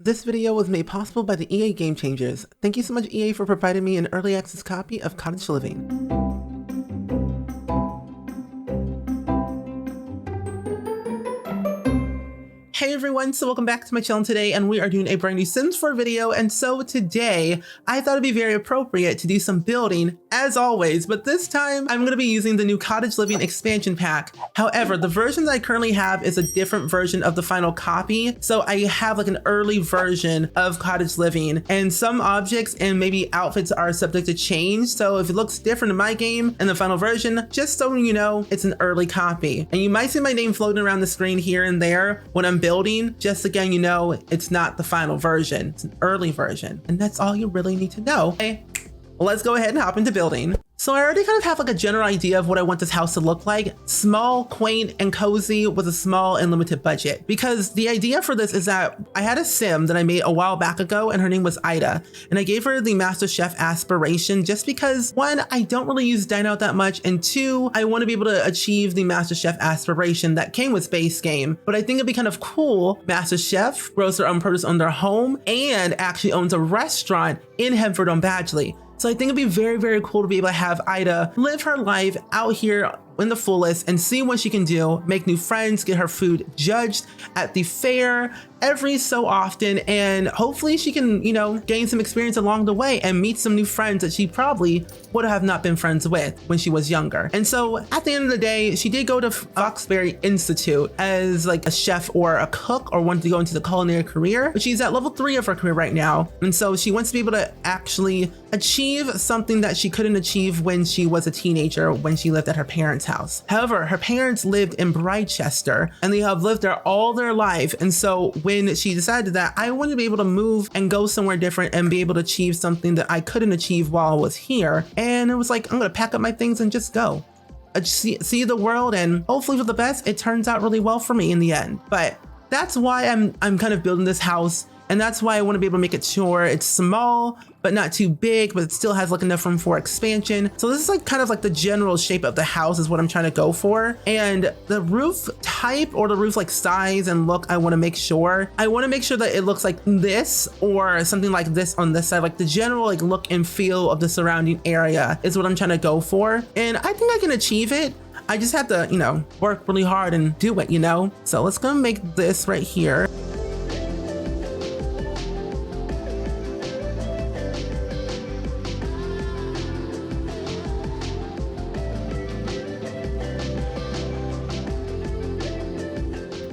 This video was made possible by the EA Gamechangers. Thank you so much, EA, for providing me an early access copy of Cottage Living. Hey everyone, so welcome back to my channel today, and we are doing a brand new Sims 4 video. And so today I thought it'd be very appropriate to do some building as always, but this time I'm going to be using the new Cottage Living expansion pack. However, the version that I currently have is a different version of the final copy. So I have like an early version of Cottage Living, and some objects and maybe outfits are subject to change. So if it looks different in my game and the final version, just so you know, it's an early copy. And you might see my name floating around the screen here and there when I'm building. Just again, you know, it's not the final version, it's an early version, and that's all you really need to know. Okay, well, let's go ahead and hop into building. So I already kind of have like a general idea of what I want this house to look like. Small, quaint, and cozy with a small and limited budget. Because the idea for this is that I had a sim that I made a while back ago, and her name was Ida. And I gave her the Master Chef aspiration just because, one, I don't really use dine out that much, and two, I want to be able to achieve the Master Chef aspiration that came with base game. But I think it'd be kind of cool. Master Chef grows their own produce on their home and actually owns a restaurant in Hempford-on-Badgley. So I think it'd be very, very cool to be able to have Ida live her life out here in the fullest and see what she can do, make new friends, get her food judged at the fair every so often, and hopefully she can, you know, gain some experience along the way and meet some new friends that she probably would have not been friends with when she was younger. And so at the end of the day, she did go to Foxbury Institute as like a chef or a cook, or wanted to go into the culinary career, but she's at level 3 of her career right now. And so she wants to be able to actually achieve something that she couldn't achieve when she was a teenager, when she lived at her parents' house. However, her parents lived in Brightchester and they have lived there all their life. And so when she decided that I want to be able to move and go somewhere different and be able to achieve something that I couldn't achieve while I was here, and it was like, I'm gonna pack up my things and just go. See the world, and hopefully for the best, it turns out really well for me in the end. But that's why I'm kind of building this house. And that's why I want to be able to make it sure it's small, but not too big, but it still has like enough room for expansion. So this is like kind of like the general shape of the house is what I'm trying to go for. And the roof type, or the roof like size and look, I want to make sure that it looks like this or something like this on this side. Like the general like look and feel of the surrounding area is what I'm trying to go for. And I think I can achieve it. I just have to, you know, work really hard and do it, you know? So let's go make this right here.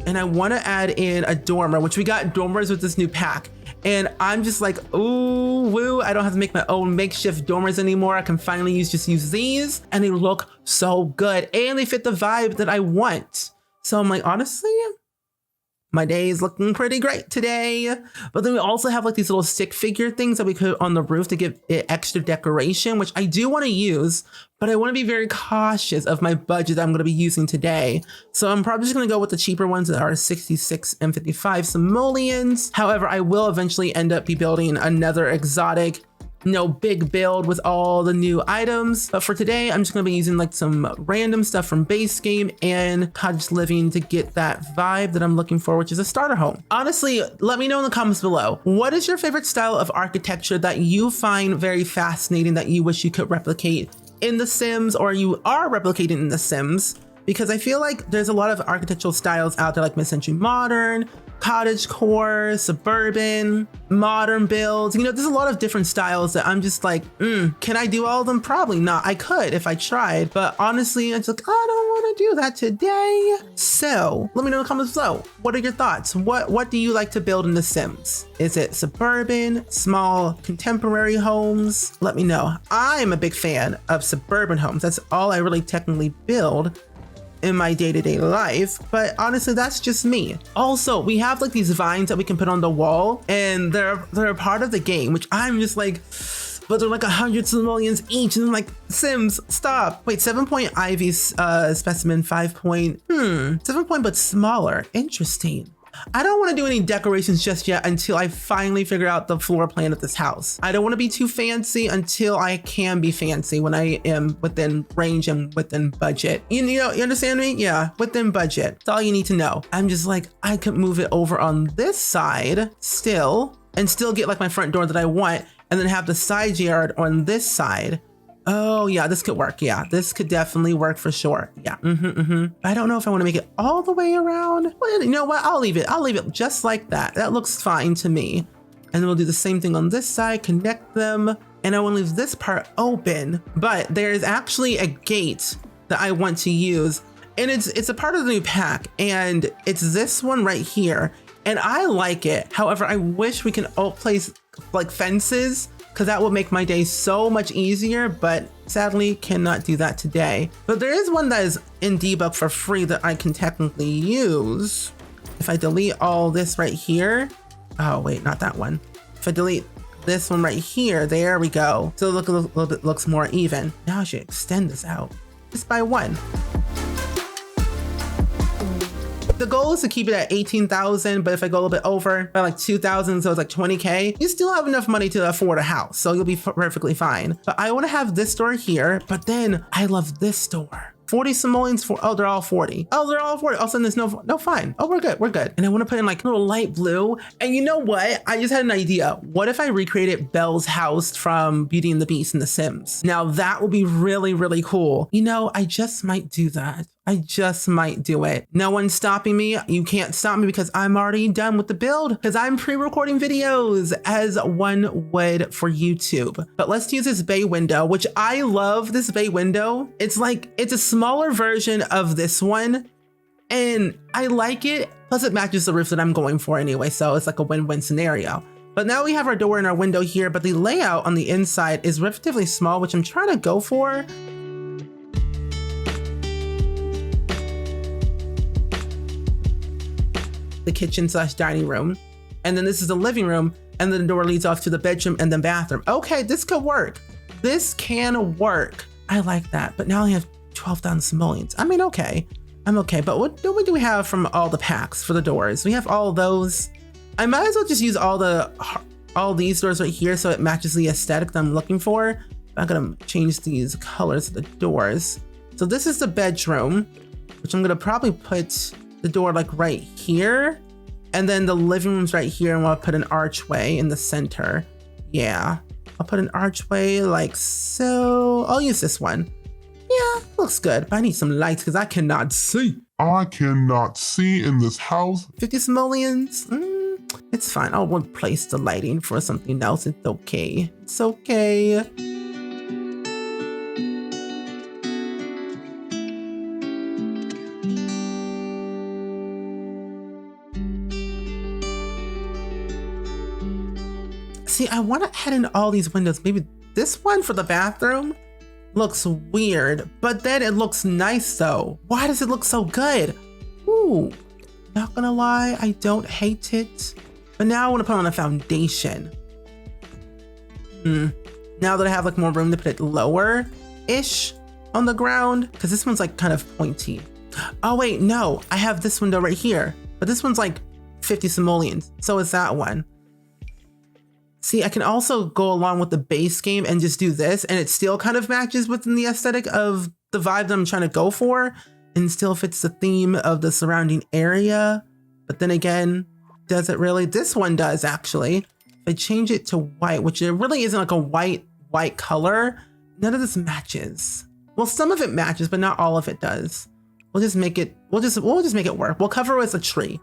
And I want to add in a dormer, which we got dormers with this new pack. And I'm just like, ooh, woo, I don't have to make my own makeshift dormers anymore. I can finally just use these, and they look so good. And they fit the vibe that I want. So I'm like, honestly, my day is looking pretty great today. But then we also have like these little stick figure things that we put on the roof to give it extra decoration, which I do want to use, but I want to be very cautious of my budget that I'm going to be using today. So I'm probably just going to go with the cheaper ones that are 66 and 55 simoleons. However, I will eventually end up be building another exotic, no big build with all the new items. But for today, I'm just gonna be using like some random stuff from base game and Cottage Living to get that vibe that I'm looking for, which is a starter home. Honestly, let me know in the comments below. What is your favorite style of architecture that you find very fascinating that you wish you could replicate in The Sims, or you are replicating in The Sims? Because I feel like there's a lot of architectural styles out there, like mid-century modern, cottagecore, suburban, modern builds. You know, there's a lot of different styles that I'm just like, can I do all of them? Probably not. I could if I tried, but honestly, it's like, I don't want to do that today. So let me know in the comments below. What are your thoughts? What do you like to build in The Sims? Is it suburban, small, contemporary homes? Let me know. I'm a big fan of suburban homes. That's all I really technically build in my day-to-day life, but honestly, that's just me. Also, we have like these vines that we can put on the wall, and they're a part of the game, which I'm just like, but they're like 100 simoleons each, and I'm like, Sims, stop. Wait, 7-point ivy specimen, 5-point, 7-point but smaller. Interesting. I don't want to do any decorations just yet until I finally figure out the floor plan of this house. I don't want to be too fancy until I can be fancy when I am within range and within budget. You know, you understand me? Yeah, within budget. That's all you need to know. I'm just like, I could move it over on this side still and still get like my front door that I want and then have the side yard on this side. Oh yeah, this could work. Yeah, this could definitely work for sure. Yeah. I don't know if I want to make it all the way around. Well, you know what? I'll leave it. I'll leave it just like that. That looks fine to me. And then we'll do the same thing on this side, connect them. And I want to leave this part open, but there's actually a gate that I want to use. And it's a part of the new pack. And it's this one right here. And I like it. However, I wish we can all place like fences, because that would make my day so much easier, but sadly cannot do that today. But there is one that is in debug for free that I can technically use. If I delete all this right here, oh wait, not that one. If I delete this one right here, there we go. So look a little bit looks more even. Now I should extend this out just by one. The goal is to keep it at 18,000, but if I go a little bit over by like 2,000, so it's like 20K, you still have enough money to afford a house. So you'll be perfectly fine. But I want to have this door here, but then I love this door. 40 simoleons for, oh, they're all 40. Oh, they're all 40. All of a sudden there's no fine. Oh, we're good. And I want to put in like a little light blue. And you know what? I just had an idea. What if I recreated Belle's house from Beauty and the Beast in The Sims? Now that would be really, really cool. You know, I just might do that. I just might do it. No one's stopping me. You can't stop me because I'm already done with the build because I'm pre-recording videos as one would for YouTube. But let's use this bay window, which I love this bay window. It's like, it's a smaller version of this one and I like it. Plus it matches the roof that I'm going for anyway. So it's like a win-win scenario. But now we have our door and our window here, but the layout on the inside is relatively small, which I'm trying to go for. The kitchen / dining room. And then this is the living room. And then the door leads off to the bedroom and then bathroom. Okay, this could work. This can work. I like that. But now I have 12,000 simoleons. I mean, okay. I'm okay. But what do we have from all the packs for the doors? We have all those. I might as well just use all these doors right here so it matches the aesthetic that I'm looking for. I'm gonna change these colors of the doors. So this is the bedroom, which I'm gonna probably put the door like right here. And then the living room's right here and I'll put an archway in the center. Yeah, I'll put an archway like so. I'll use this one. Yeah, looks good, but I need some lights because I cannot see. I cannot see in this house. 50 simoleons. It's fine. I'll replace the lighting for something else. It's okay. It's okay. See, I want to add in all these windows. Maybe this one for the bathroom looks weird, but then it looks nice though. Why does it look so good? Ooh, not gonna lie, I don't hate it. But now I want to put on a foundation. Now that I have like more room to put it lower-ish on the ground, because this one's like kind of pointy. Oh wait, no, I have this window right here, but this one's like 50 simoleons. So is that one. See, I can also go along with the base game and just do this, and it still kind of matches within the aesthetic of the vibe that I'm trying to go for, and still fits the theme of the surrounding area. But then again, does it really? This one does actually. If I change it to white, which it really isn't like a white color, none of this matches. Well, some of it matches, but not all of it does. We'll just make it, we'll just make it work. We'll cover it with a tree.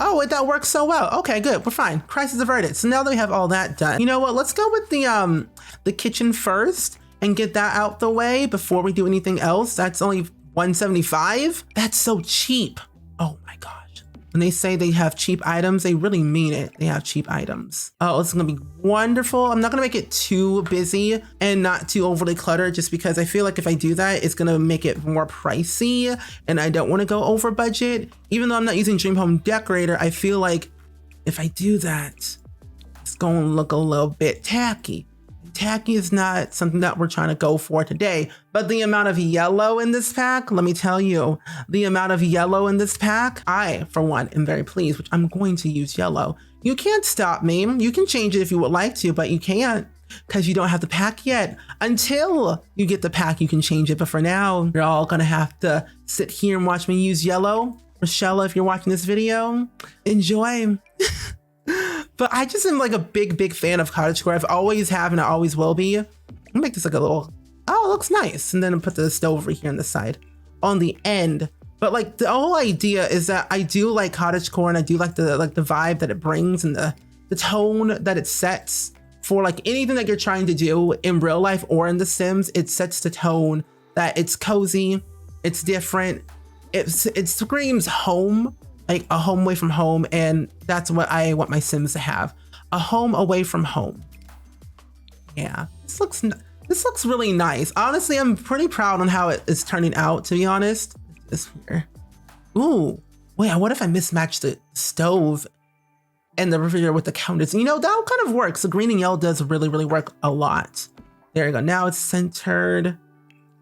Oh, that works so well. Okay, good. We're fine. Crisis averted. So now that we have all that done, you know what? Let's go with the kitchen first and get that out the way before we do anything else. That's only 175. That's so cheap. Oh my gosh. When they say they have cheap items, they really mean it. They have cheap items. Oh, it's gonna be wonderful. I'm not gonna make it too busy and not too overly cluttered, just because I feel like if I do that, it's gonna make it more pricey and I don't wanna go over budget. Even though I'm not using Dream Home Decorator, I feel like if I do that, it's gonna look a little bit tacky. tacky is not something that we're trying to go for today, but the amount of yellow in this pack, let me tell you, the amount of yellow in this pack, I, for one, am very pleased, which I'm going to use yellow. You can't stop me. You can change it if you would like to, but you can't because you don't have the pack yet. Until you get the pack, you can change it. But for now, you're all gonna have to sit here and watch me use yellow. Rochelle, if you're watching this video, enjoy. But I just am like a big fan of cottagecore. I've always have and I always will be. I'll make this like a little, oh, it looks nice. And then I'll put the stove over here on the side, on the end. But like the whole idea is that I do like cottagecore and I do like the vibe that it brings and the tone that it sets for like anything that you're trying to do in real life or in The Sims. It sets the tone that it's cozy, it's different, it screams home. Like a home away from home, and that's what I want my Sims to have. A home away from home. Yeah, this looks really nice. Honestly, I'm pretty proud on how it is turning out, to be honest. This here. Ooh, wait, what if I mismatched the stove and the refrigerator with the counters? You know, that kind of works. The green and yellow does really work a lot. There you go, now it's centered.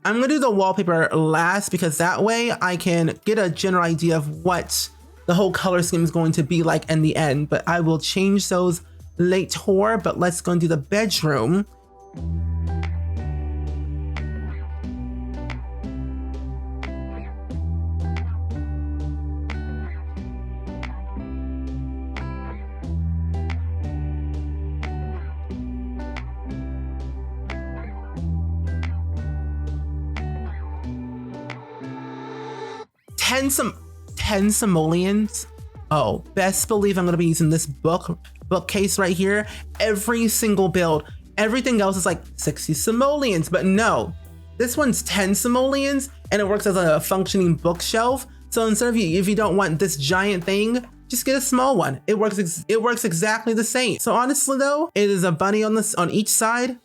I'm gonna do the wallpaper last because that way I can get a general idea of what the whole color scheme is going to be like in the end, but I will change those later. But let's go and do the bedroom. Ten simoleons. Oh, best believe I'm gonna be using this bookcase right here. Every single build. Everything else is like 60 simoleons, but no, this one's 10 simoleons and it works as a functioning bookshelf. So instead of if you don't want this giant thing, just get a small one. It works exactly the same. So honestly though, it is a bunny on each side.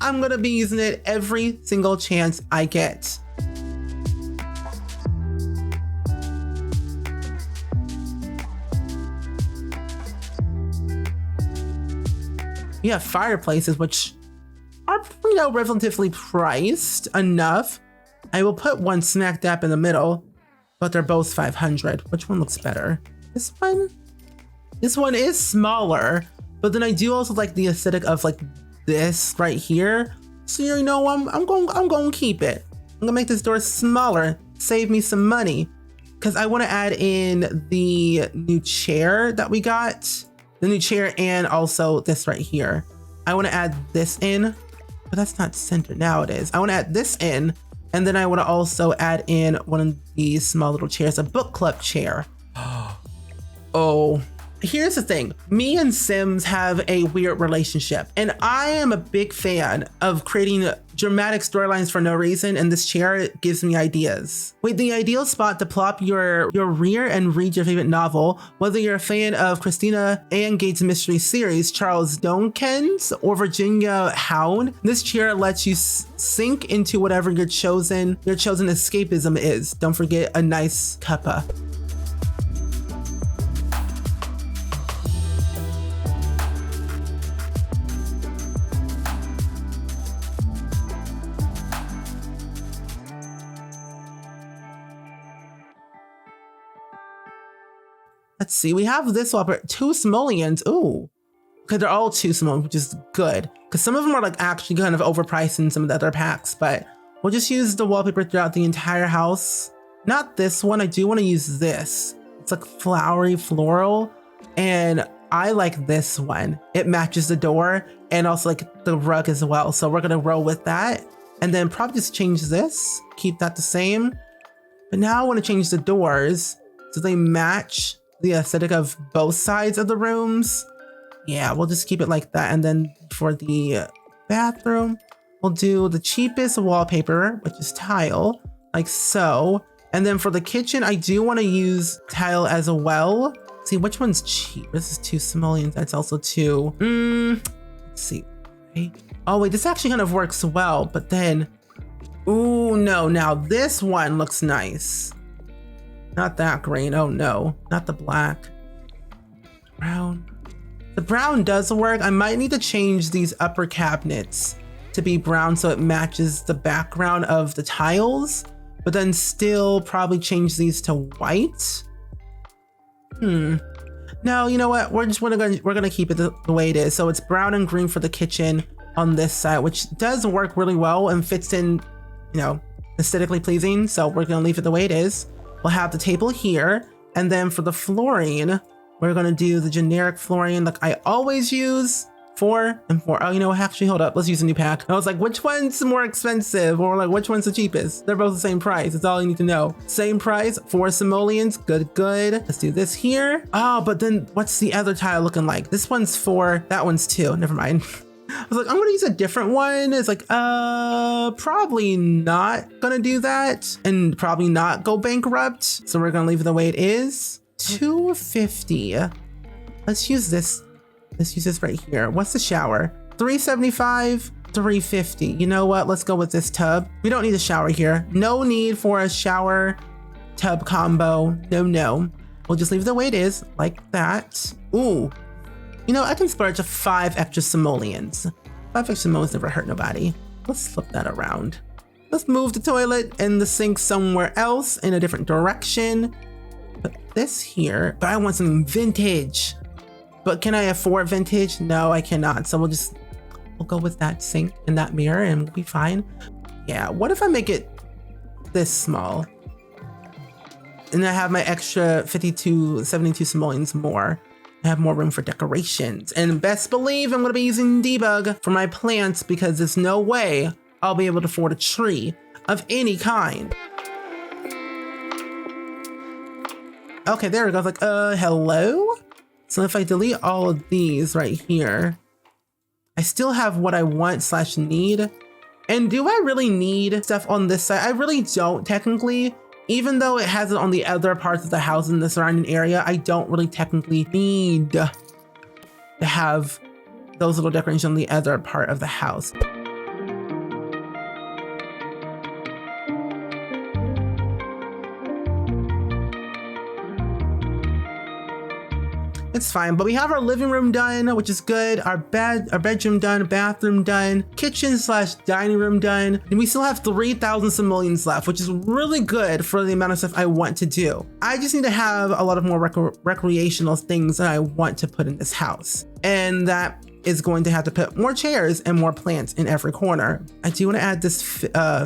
I'm gonna be using it every single chance I get. We have fireplaces, which are, you know, relatively priced enough. I will put one smack dab in the middle, but they're both 500. Which one looks better? This one? This one is smaller, but then I do also like the aesthetic of like this right here. So you know, I'm going to keep it. I'm gonna make this door smaller, save me some money, because I want to add in the new chair that we got. The new chair and also this right here. I want to add this in, but that's not centered. Now it is. I want to add this in, and then I want to also add in one of these small little chairs, a book club chair. Oh, here's the thing. Me and Sims have a weird relationship, and I am a big fan of creating dramatic storylines for no reason, and this chair gives me ideas. Wait, the ideal spot to plop your rear and read your favorite novel, whether you're a fan of Christina Ann Gates' mystery series, Charles Dickens, or Virginia Hound, this chair lets you sink into whatever your chosen escapism is. Don't forget a nice cuppa. Let's see, we have this wallpaper, 2 simoleons. Ooh, because they're all 2 simoleons, which is good. Because some of them are like actually kind of overpriced in some of the other packs, but we'll just use the wallpaper throughout the entire house. Not this one, I do want to use this. It's like flowery floral, and I like this one. It matches the door and also like the rug as well. So we're gonna roll with that. And then probably just change this, keep that the same. But now I want to change the doors so they match the aesthetic of both sides of the rooms. Yeah, we'll just keep it like that. And then for the bathroom, we'll do the cheapest wallpaper, which is tile, like so. And then for the kitchen, I do want to use tile as well. See, which one's cheap? This is 2 simoleons. That's also 2. Let's see. Okay. Oh wait, this actually kind of works well, but then, ooh, no, now this one looks nice. Not that green, oh no, not the black. Brown. The brown does work. I might need to change these upper cabinets to be brown so it matches the background of the tiles, but then still probably change these to white. No, you know what? We're gonna keep it the way it is. So it's brown and green for the kitchen on this side, which does work really well and fits in, you know, aesthetically pleasing. So we're gonna leave it the way it is. We'll have the table here, and then for the flooring, we're gonna do the generic flooring like I always use. 4 and 4. Oh, you know what? Actually, hold up. Let's use a new pack. I was like, which one's more expensive? Or like, which one's the cheapest? They're both the same price. That's all you need to know. Same price, 4 simoleons. Good, good. Let's do this here. Oh, but then what's the other tile looking like? This one's 4. That one's 2. Never mind. I was like, I'm gonna use a different one. It's like, probably not gonna do that and probably not go bankrupt. So we're gonna leave it the way it is. 250. Let's use this. Let's use this right here. What's the shower? 375, 350. You know what? Let's go with this tub. We don't need a shower here. No need for a shower tub combo. No. We'll just leave it the way it is, like that. Ooh. You know, I can splurge 5 extra simoleons. 5 extra simoleons never hurt nobody. Let's flip that around. Let's move the toilet and the sink somewhere else in a different direction. Put this here, but I want something vintage. But can I afford vintage? No, I cannot. So we'll go with that sink and that mirror and we'll be fine. Yeah, what if I make it this small? And I have my extra 72 simoleons more. I have more room for decorations. And best believe I'm gonna be using debug for my plants because there's no way I'll be able to afford a tree of any kind. Okay, there it goes. Like, hello? So if I delete all of these right here, I still have what I want / need. And do I really need stuff on this side? I really don't technically. Even though it has it on the other parts of the house in the surrounding area, I don't really technically need to have those little decorations on the other part of the house. It's fine, but we have our living room done, which is good. Our bedroom done, bathroom done, kitchen / dining room done. And we still have 3,000 simoleons left, which is really good for the amount of stuff I want to do. I just need to have a lot of more recreational things that I want to put in this house. And that is going to have to put more chairs and more plants in every corner. I do want to add this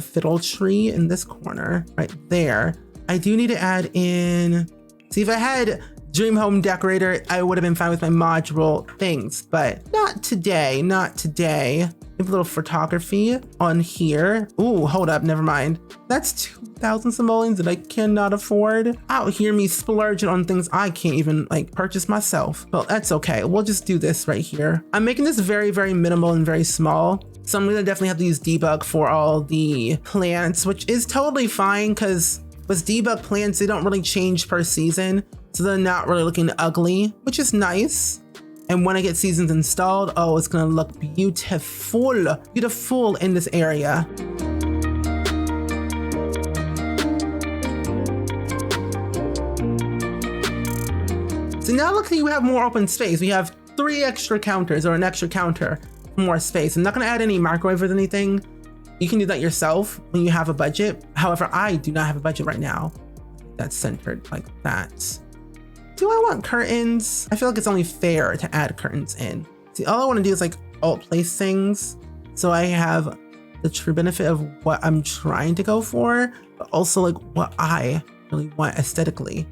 fiddle tree in this corner right there. I do need to add in, see if I had Dream Home Decorator, I would have been fine with my module things, but not today, not today. We have a little photography on here. Ooh, hold up, never mind. That's 2,000 simoleons that I cannot afford. Out here me splurging on things I can't even like purchase myself. Well, that's okay. We'll just do this right here. I'm making this very, very minimal and very small. So I'm gonna definitely have to use debug for all the plants, which is totally fine because with debug plants, they don't really change per season. So they're not really looking ugly, which is nice. And when I get seasons installed, oh, it's gonna look beautiful, beautiful in this area. So now look, we have more open space. We have 3 extra counters or an extra counter for more space. I'm not gonna add any microwave or anything. You can do that yourself when you have a budget. However, I do not have a budget right now that's centered like that. Do I want curtains? I feel like it's only fair to add curtains in. See, all I want to do is like alt place things so I have the true benefit of what I'm trying to go for, but also like what I really want aesthetically.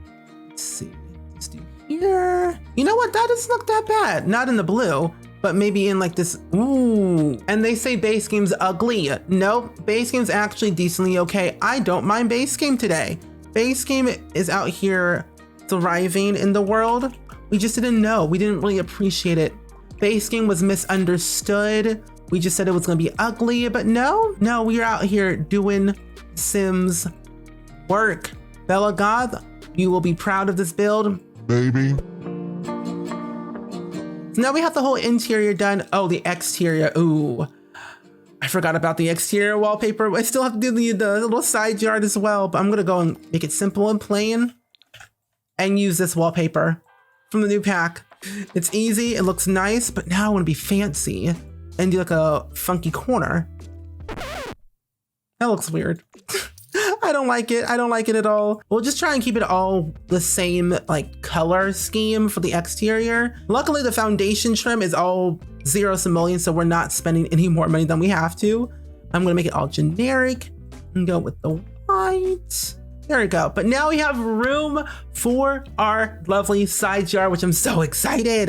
Let's see, let's do here. You know what? That doesn't look that bad. Not in the blue, but maybe in like this. Ooh, and they say base game's ugly. Nope, base game's actually decently okay. I don't mind base game today. Base game is out here thriving in the world. We just didn't know. We didn't really appreciate it. Base game was misunderstood. We just said it was gonna be ugly, but no, we are out here doing Sims work. Bella God, you will be proud of this build. Baby. So now we have the whole interior done. Oh, the exterior. Ooh, I forgot about the exterior wallpaper. I still have to do the little side yard as well, but I'm gonna go and make it simple and plain and use this wallpaper from the new pack. It's easy, it looks nice, but now I want to be fancy and do like a funky corner. That looks weird. I don't like it. I don't like it at all. We'll just try and keep it all the same like color scheme for the exterior. Luckily, the foundation trim is all 0 simoleons, so we're not spending any more money than we have to. I'm gonna make it all generic and go with the white. There we go. But now we have room for our lovely side yard, which I'm so excited.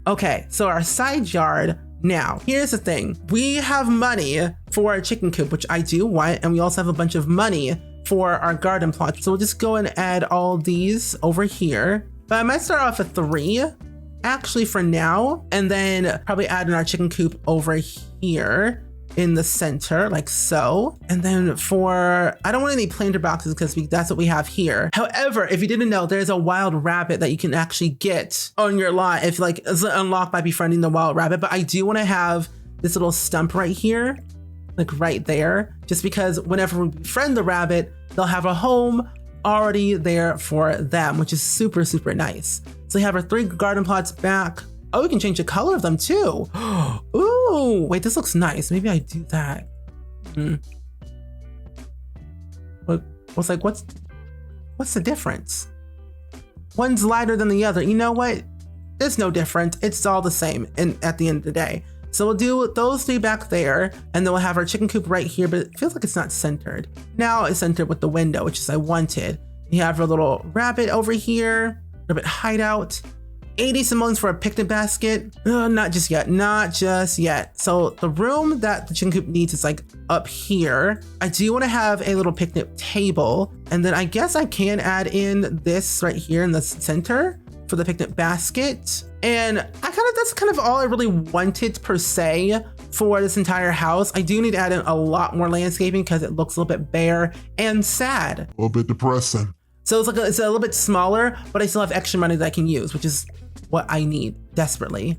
Okay, so our side yard. Now, here's the thing. We have money for our chicken coop, which I do want, and we also have a bunch of money for our garden plot. So we'll just go and add all these over here. But I might start off with 3, actually for now, and then probably add in our chicken coop over here in the center, like so. And then for, I don't want any planter boxes because that's what we have here. However, if you didn't know, there's a wild rabbit that you can actually get on your lot if like it's unlocked by befriending the wild rabbit. But I do want to have this little stump right here, like right there, just because whenever we befriend the rabbit, they'll have a home already there for them, which is super, super nice. So we have our 3 garden plots back. Oh, we can change the color of them too. Ooh, wait, this looks nice. Maybe I do that. What's the difference? One's lighter than the other. You know what? There's no difference. It's all the same at the end of the day. So we'll do those 3 back there, and then we'll have our chicken coop right here, but it feels like it's not centered. Now it's centered with the window, which is I wanted. You have our little rabbit over here, rabbit hideout. 80 simoleons for a picnic basket. Not just yet, not just yet. So the room that the chicken coop needs is like up here. I do want to have a little picnic table, and then I guess I can add in this right here in the center for the picnic basket. And that's kind of all I really wanted per se for this entire house. I do need to add in a lot more landscaping because it looks a little bit bare and sad. A little bit depressing. So it's a little bit smaller, but I still have extra money that I can use, which is what I need desperately.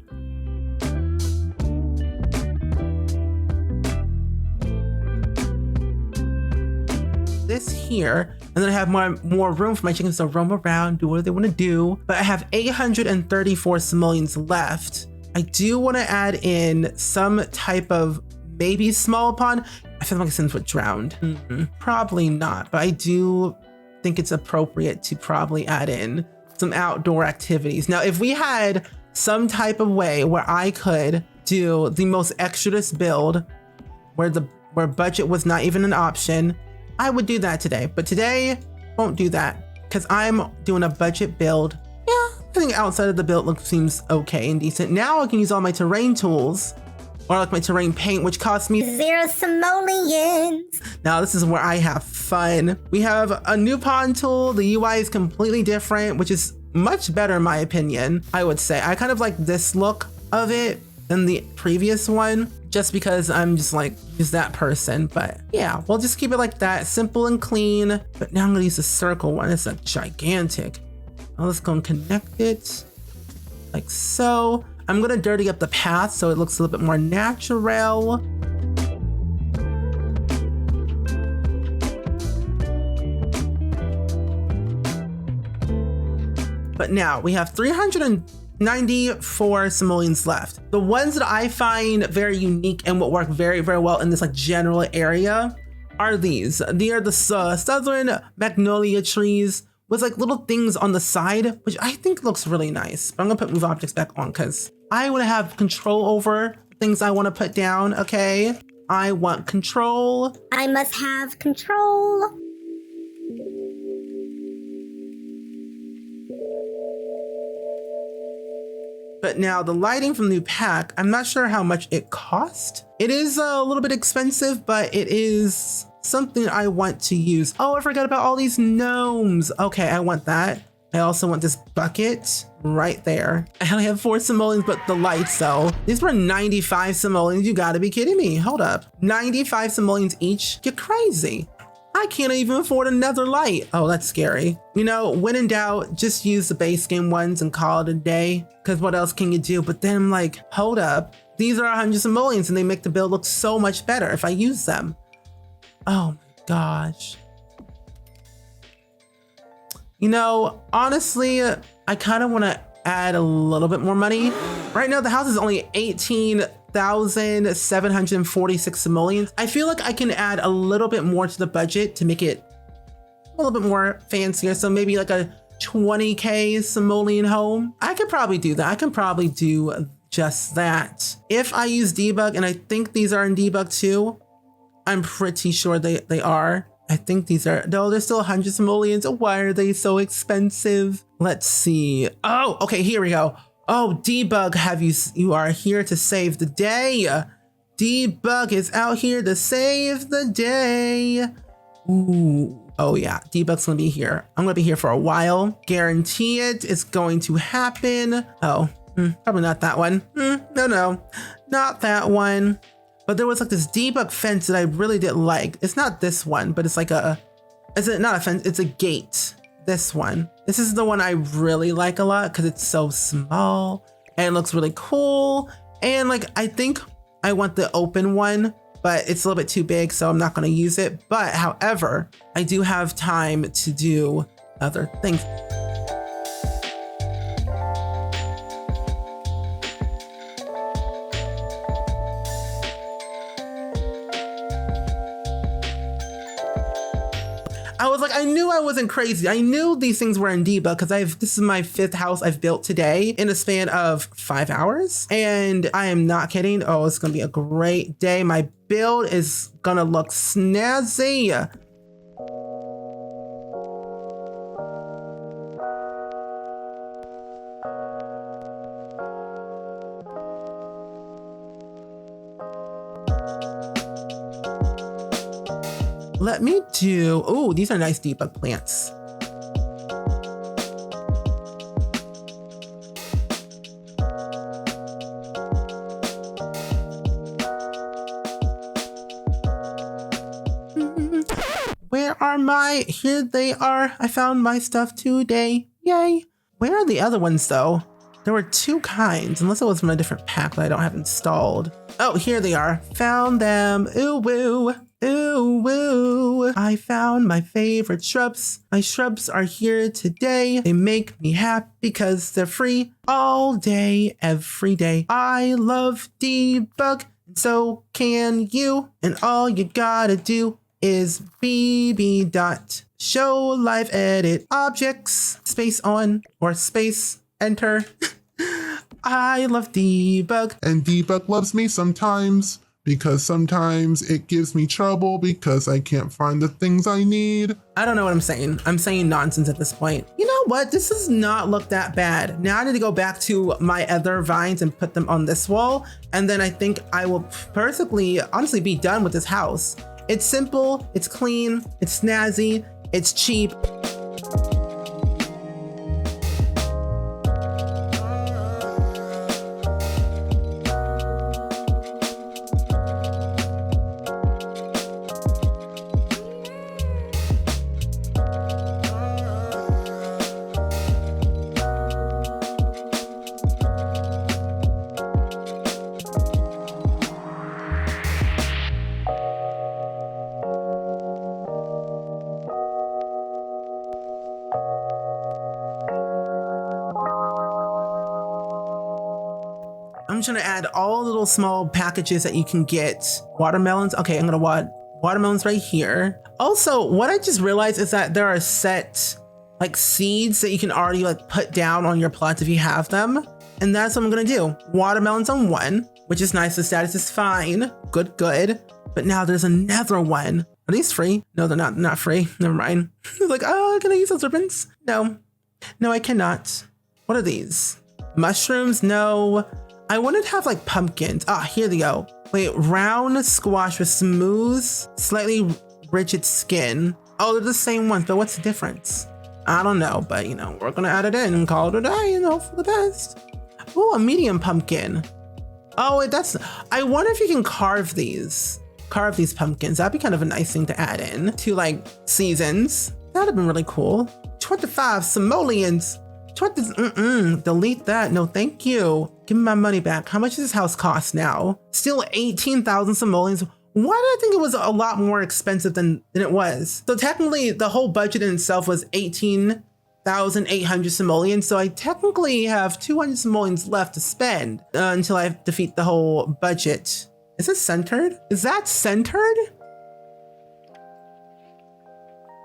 This here, and then I have more room for my chickens to roam around, do what they want to do. But I have 834 simoleons left. I do want to add in some type of maybe small pond. I feel like my Sims would drown. Probably not, but I do think it's appropriate to probably add in some outdoor activities. Now, if we had some type of way where I could do the most exodus build where budget was not even an option, I would do that today. But today, won't do that because I'm doing a budget build. Yeah, I think outside of the build seems okay and decent. Now I can use all my terrain tools or like my terrain paint, which costs me 0 simoleons. Now this is where I have fun. We have a new pond tool. The UI is completely different, which is much better in my opinion, I would say. I kind of like this look of it than the previous one, just because I'm just that person. But yeah, we'll just keep it like that, simple and clean. But now I'm gonna use the circle one. It's like gigantic. Now let's go and connect it like so. I'm gonna dirty up the path so it looks a little bit more natural. But now we have 394 simoleons left. The ones that I find very unique and will work very, very well in this like general area are these. They are the southern magnolia trees with like little things on the side, which I think looks really nice. But I'm gonna put move objects back on because I want to have control over things I want to put down, okay? I want control. I must have control. But now the lighting from the new pack, I'm not sure how much it cost. It is a little bit expensive, but it is something I want to use. Oh, I forgot about all these gnomes. Okay, I want that. I also want this bucket right there. I only have 4 simoleons, but the lights though. These were 95 simoleons. You gotta be kidding me. Hold up. 95 simoleons each? You're crazy. I can't even afford another light. Oh, that's scary. You know, when in doubt, just use the base game ones and call it a day. Because what else can you do? But then I'm like, hold up. These are 100 simoleons and they make the build look so much better if I use them. Oh my gosh. You know, honestly, I kind of want to add a little bit more money. Right now, the house is only 18,746 simoleons. I feel like I can add a little bit more to the budget to make it a little bit more fancier. So maybe like a 20K simoleon home. I could probably do that. I can probably do just that. If I use debug, and I think these are in debug too, I'm pretty sure they are. I think these are, no, they're still 100 simoleons. Why are they so expensive? Let's see. Oh, okay, here we go. Oh, debug, you are here to save the day. Debug is out here to save the day. Ooh. Oh yeah, debug's gonna be here. I'm gonna be here for a while. Guarantee it's going to happen. Oh, probably not that one. No, not that one. But there was like this debug fence that I really didn't like. It's not this one, but it's like is it not a fence? It's a gate. This one. This is the one I really like a lot because it's so small and it looks really cool. And like, I think I want the open one, but it's a little bit too big, so I'm not going to use it. But however, I do have time to do other things. I was like, I knew I wasn't crazy. I knew these things were in debug because this is my 5th house I've built today in a span of 5 hours. And I am not kidding. Oh, it's going to be a great day. My build is going to look snazzy. Let me do, oh, these are nice debug plants. Where are here they are. I found my stuff today. Yay. Where are the other ones though? There were 2 kinds, unless it was from a different pack that I don't have installed. Oh, here they are. Found them. Ooh, woo. Ooh, woo. I found my favorite shrubs. My shrubs are here today. They make me happy because they're free all day, every day. I love debug, and so can you. And all you gotta do is bb.show live edit objects, space on or space enter. I love debug. And debug loves me sometimes, because sometimes it gives me trouble because I can't find the things I need. I don't know what I'm saying. I'm saying nonsense at this point. You know what? This does not look that bad. Now I need to go back to my other vines and put them on this wall. And then I think I will perfectly, honestly, be done with this house. It's simple, it's clean, it's snazzy, it's cheap. I'm just gonna add all the little small packages that you can get. Watermelons. Okay, I'm gonna want watermelons right here. Also, what I just realized is that there are set like seeds that you can already like put down on your plots if you have them. And that's what I'm gonna do. Watermelons on 1, which is nice. The status is fine. Good. But now there's another one. Are these free? No, they're not free. Never mind. Like, oh, can I use those ribbons? No, I cannot. What are these? Mushrooms? No. I wanted to have like pumpkins. Ah, here they go. Wait, round squash with smooth, slightly rigid skin. Oh, they're the same ones, but what's the difference? I don't know, but you know, we're gonna add it in and call it a day and hope for the best. Oh, a medium pumpkin. Oh, wait, I wonder if you can carve these pumpkins. That'd be kind of a nice thing to add in to like seasons. That'd have been really cool. 25 simoleons. Delete that. No, thank you. Give me my money back. How much does this house cost now? Still 18,000 simoleons. Why did I think it was a lot more expensive than it was? So technically the whole budget in itself was 18,000 1,800 simoleons. So I technically have 200 simoleons left to spend until I defeat the whole budget. Is it centered? Is that centered?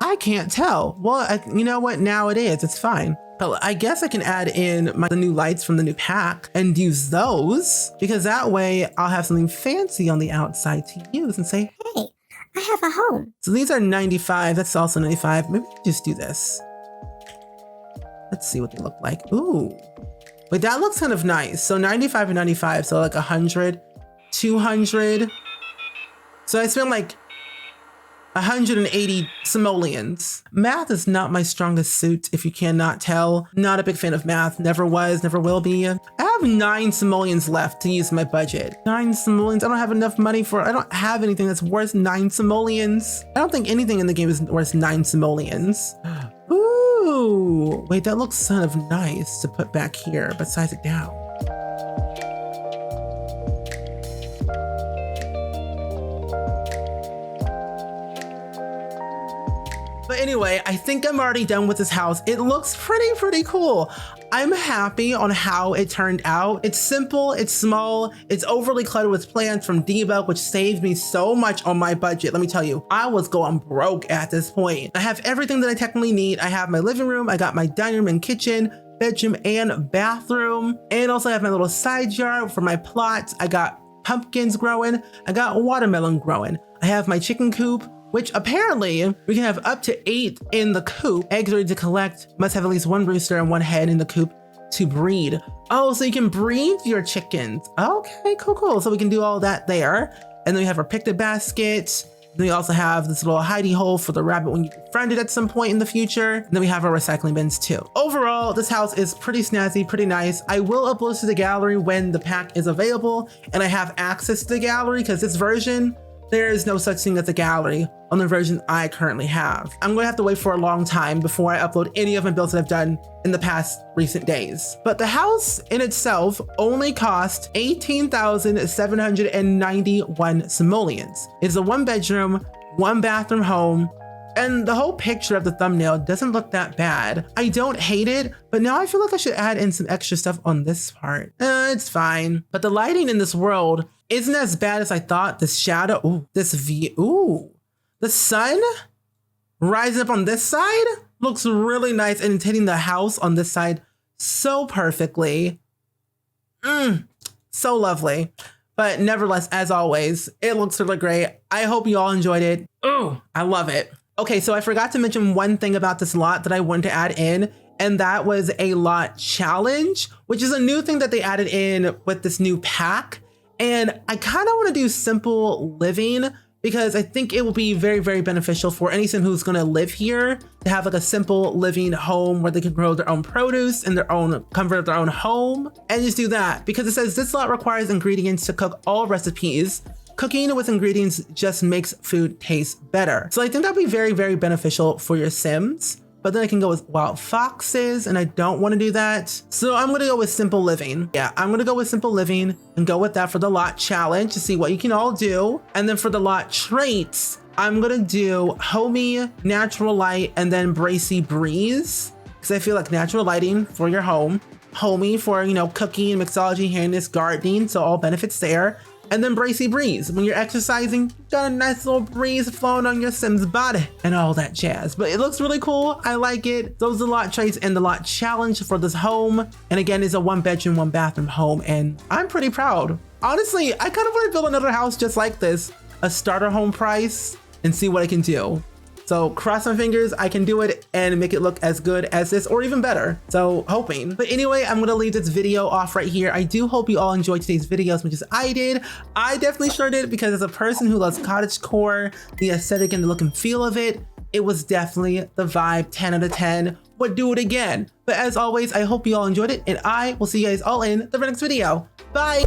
I can't tell. Well, you know what? Now it is. It's fine. But I guess I can add in the new lights from the new pack and use those, because that way I'll have something fancy on the outside to use and say, Hey, I have a home. so these are 95. That's also 95. Maybe we can just do this. Let's see what they look like. Ooh. Wait, that looks kind of nice. So 95 and 95. So like 100, 200. So I spent like 180 simoleons. Math is not my strongest suit, if you cannot tell. Not a big fan of math. Never was, never will be. I have 9 simoleons left to use my budget. 9 simoleons. I don't have enough money for it. I don't have anything that's worth 9 simoleons. I don't think anything in the game is worth 9 simoleons. Ooh. Wait, that looks kind of nice to put back here, but size it down. But anyway, I think I'm already done with this house. It looks pretty cool. I'm happy on how it turned out. It's simple, it's small, it's overly cluttered with plants from debug, which saved me so much on my budget. Let me tell you, I was going broke at this point. I have everything that I technically need. I have my living room, I got my dining room and kitchen, bedroom and bathroom, and also I have my little side yard for my plots. I got pumpkins growing, I got watermelon growing. I have my chicken coop, which apparently we can have up to 8 in the coop. Eggs ready to collect, must have at least 1 rooster and 1 hen in the coop to breed. Oh, so you can breed your chickens. Okay, cool. So we can do all that there. And then we have our picnic basket. Then we also have this little hidey hole for the rabbit when you befriend it at some point in the future. And then we have our recycling bins too. Overall, this house is pretty snazzy, pretty nice. I will upload to the gallery when the pack is available and I have access to the gallery, because this version, there is no such thing as a gallery on the version I currently have. I'm gonna have to wait for a long time before I upload any of my builds that I've done in the past recent days. But the house in itself only cost 18,791 simoleons. It's a 1-bedroom, 1-bathroom home, and the whole picture of the thumbnail doesn't look that bad. I don't hate it, but now I feel like I should add in some extra stuff on this part. It's fine. But the lighting in this world isn't as bad as I thought. This shadow, ooh, this view, ooh. The sun rising up on this side looks really nice, and it's hitting the house on this side so perfectly. So lovely. But nevertheless, as always, it looks really great. I hope you all enjoyed it. Ooh, I love it. Okay, so I forgot to mention one thing about this lot that I wanted to add in, and that was a lot challenge, which is a new thing that they added in with this new pack. And I kind of want to do simple living, because I think it will be very beneficial for any sim who's going to live here to have like a simple living home where they can grow their own produce in their own comfort of their own home, and just do that, because it says this lot requires ingredients to cook all recipes. Cooking with ingredients just makes food taste better. So I think that'd be very beneficial for your sims. But then I can go with wild foxes, and I don't want to do that. So I'm going to go with simple living. Yeah, I'm going to go with simple living and go with that for the lot challenge to see what you can all do. And then for the lot traits, I'm going to do homey, natural light, and then bracy breeze, because I feel like natural lighting for your home, homey for, you know, cooking, mixology, handiness, gardening, so all benefits there. And then bracy breeze, when you're exercising, you got a nice little breeze flowing on your sim's body and all that jazz. But it looks really cool. I like it. Those are the lot traits and the lot challenge for this home. And again, it's a 1-bedroom, 1-bathroom home, and I'm pretty proud. Honestly, I kind of want to build another house just like this, a starter home price, and see what I can do. So cross my fingers, I can do it and make it look as good as this or even better. So hoping. But anyway, I'm gonna leave this video off right here. I do hope you all enjoyed today's video as much as I did. I definitely sure did, because as a person who loves cottagecore, the aesthetic and the look and feel of it, it was definitely the vibe. 10 out of 10. Would do it again. But as always, I hope you all enjoyed it, and I will see you guys all in the next video. Bye.